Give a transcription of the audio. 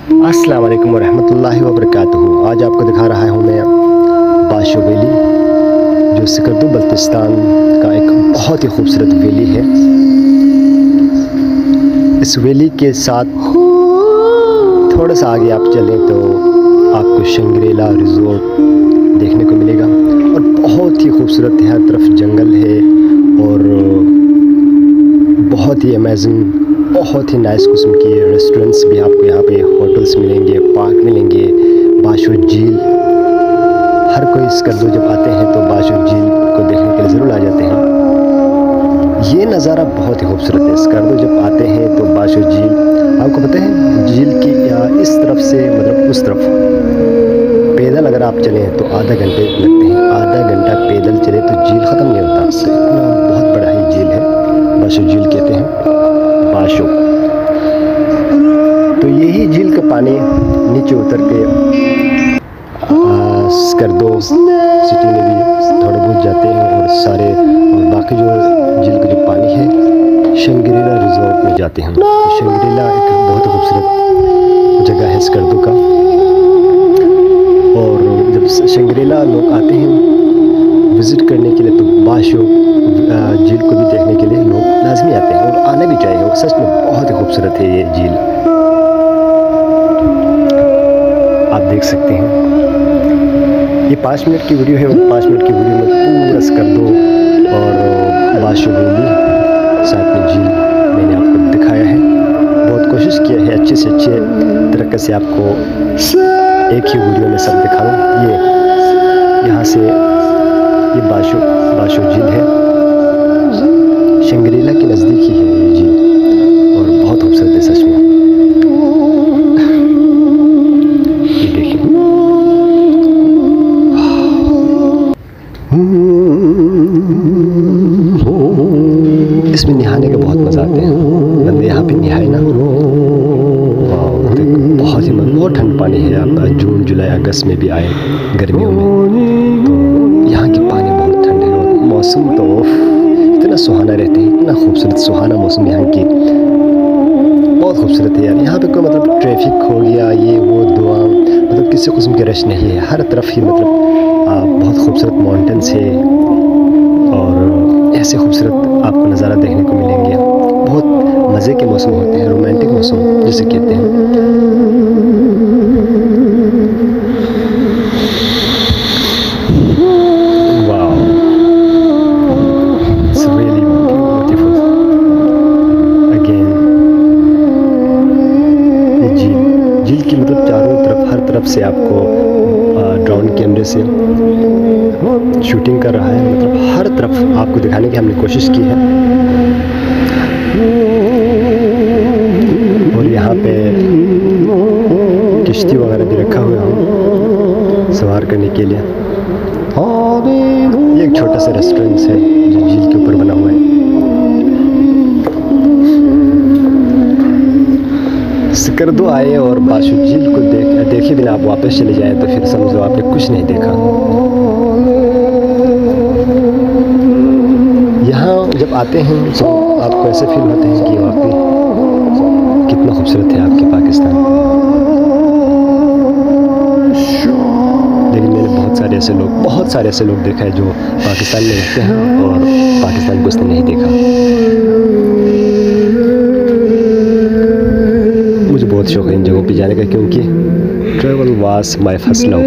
अस्सलाम वालेकुम वरहमतुल्लाहि वबरकातुहू। आज आपको दिखा रहा हूँ मैं बाशो वैली, जो स्कर्दू बल्तिस्तान का एक बहुत ही खूबसूरत वैली है। इस वैली के साथ थोड़ा सा आगे आप चलें तो आपको शंग्रीला रिज़ोर्ट देखने को मिलेगा और बहुत ही खूबसूरत है। हर तरफ जंगल है और बहुत ही अमेजिंग, बहुत ही नाइस किस्म के रेस्टोरेंट्स भी आपको यहाँ पे, होटल्स मिलेंगे, पार्क मिलेंगे, बाशो झील। हर कोई स्कर्दू जब आते हैं तो बाशो झील को देखने के लिए ज़रूर आ जाते हैं। ये नज़ारा बहुत ही खूबसूरत है। स्कर्दू जब आते हैं तो बाशो झील, आपको पता है झील की इस तरफ से मतलब उस तरफ पैदल अगर आप चलें तो आधा घंटे लगते हैं। आधा घंटा पैदल चले तो झील ख़त्म नहीं होता। तो इतना बहुत बड़ा ही झील है, बाशो झील कहते हैं बाशो। तो यही झील का पानी नीचे उतर के स्कर्दू सिटी में भी थोड़े बहुत जाते हैं और सारे और बाकी जो झील का जो पानी है शंग्रीला रिज़ोर्ट में जाते हैं। तो शंग्रीला एक बहुत खूबसूरत जगह है स्कर्दू का। और जब शंग्रीला लोग आते हैं विज़िट करने के लिए तो बाशो झील को भी देखने के लिए लोग लाजमी आते हैं और आना भी चाहिए। और सच में बहुत ही खूबसूरत है ये झील, आप देख सकते हैं। ये 5 मिनट की वीडियो है और 5 मिनट की वीडियो में पूरा स्कर्दू और बाशो वैली साथ में झील मैंने आपको दिखाया है। बहुत कोशिश किया है अच्छे से अच्छे तरीके से आपको एक ही वीडियो में सब दिखाऊं। ये यहाँ से ये बाशो झील है, शंग्रीला के नज़दीक ही है ये झील और बहुत खूबसूरत है सच में। ये देखिए, इसमें नहाने का बहुत मज़ा आता है। बंदे यहाँ पे नहाए ना, बहुत ही बहुत ठंड पानी है। आप जून जुलाई अगस्त में भी आए गर्मियों में तो यहाँ की पानी बहुत ठंड है और मौसम तो इतना सुहाना रहते हैं, इतना खूबसूरत सुहाना मौसम यहाँ की, बहुत खूबसूरत है यार। यहाँ पे कोई मतलब ट्रैफिक हो गया ये वो दुआ मतलब किसी किस्म की रश नहीं है। हर तरफ ही मतलब बहुत खूबसूरत माउंटेन्स है और ऐसे खूबसूरत आपको नज़ारा देखने को मिलेंगे। बहुत मज़े के मौसम होते हैं, रोमांटिक मौसम जिसे कहते हैं। झील की मतलब चारों तरफ हर तरफ से आपको ड्रोन कैमरे से शूटिंग कर रहा है। मतलब हर तरफ आपको दिखाने की हमने कोशिश की है। और यहाँ पे किश्ती वगैरह भी रखा हुआ है सवार करने के लिए। ये एक छोटा सा रेस्टोरेंट है जो झील के ऊपर बना हुआ है। स्कर्दू आए और बाशो झील को देखे बिना आप वापस चले जाएं तो फिर समझो आपने कुछ नहीं देखा। यहाँ जब आते हैं तो आपको ऐसे फील होते हैं कि वाकई कितना खूबसूरत है आपके पाकिस्तान। लेकिन मैंने बहुत सारे ऐसे लोग देखा है जो पाकिस्तान में रहते हैं और पाकिस्तान को उसने नहीं देखा। मुझे बहुत शौक है इन जगहों पे जाने का, क्योंकि travel was my first love.